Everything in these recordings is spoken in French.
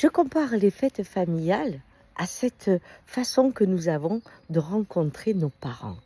Je compare les fêtes familiales à cette façon que nous avons de rencontrer nos parents.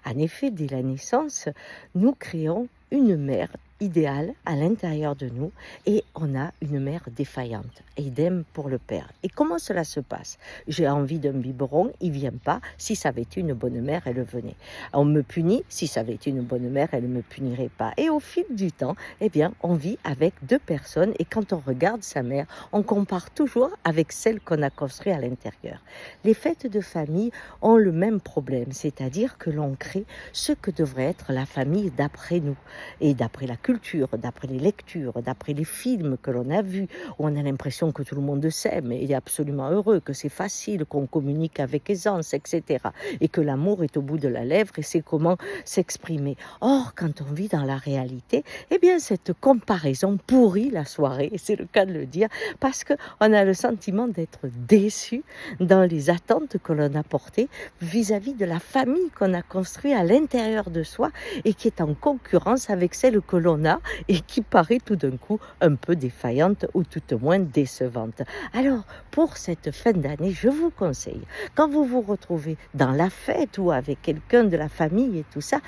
En effet, dès la naissance, nous créons une mère idéale à l'intérieur de nous et on a une mère défaillante. Et idem pour le père. Et comment cela se passe? J'ai envie d'un biberon, il vient pas. Si ça avait été une bonne mère, elle venait. On me punit, si ça avait été une bonne mère, elle ne me punirait pas. Et au fil du temps, eh bien, on vit avec deux personnes et quand on regarde sa mère, on compare toujours avec celle qu'on a construite à l'intérieur. Les fêtes de famille ont le même problème, c'est-à-dire que l'on crée ce que devrait être la famille d'après nous, et d'après la culture, d'après les lectures, d'après les films que l'on a vus, où on a l'impression que tout le monde s'aime et est absolument heureux, que c'est facile, qu'on communique avec aisance, etc. Et que l'amour est au bout de la lèvre et c'est comment s'exprimer. Or, quand on vit dans la réalité, eh bien, cette comparaison pourrit la soirée, et c'est le cas de le dire, parce qu'on a le sentiment d'être déçu dans les attentes que l'on a portées vis-à-vis de la famille qu'on a construite à l'intérieur de soi et qui est en concurrence avec celle que l'on a et qui paraît tout d'un coup un peu défaillante ou tout au moins décevante. Alors, pour cette fin d'année, je vous conseille, quand vous vous retrouvez dans la fête ou avec quelqu'un de la famille et tout ça,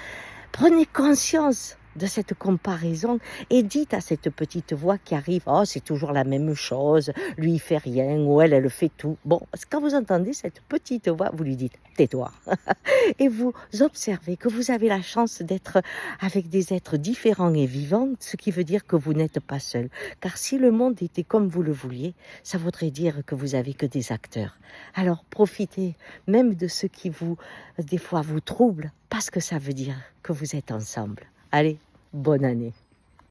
prenez conscience de cette comparaison et dites à cette petite voix qui arrive, oh c'est toujours la même chose, lui il fait rien ou elle fait tout. Bon, quand vous entendez cette petite voix, vous lui dites, tais-toi. Et vous observez que vous avez la chance d'être avec des êtres différents et vivants, ce qui veut dire que vous n'êtes pas seul. Car si le monde était comme vous le vouliez, ça voudrait dire que vous avez que des acteurs. Alors profitez même de ce qui vous, des fois, vous trouble, parce que ça veut dire que vous êtes ensemble. Allez, bonne année.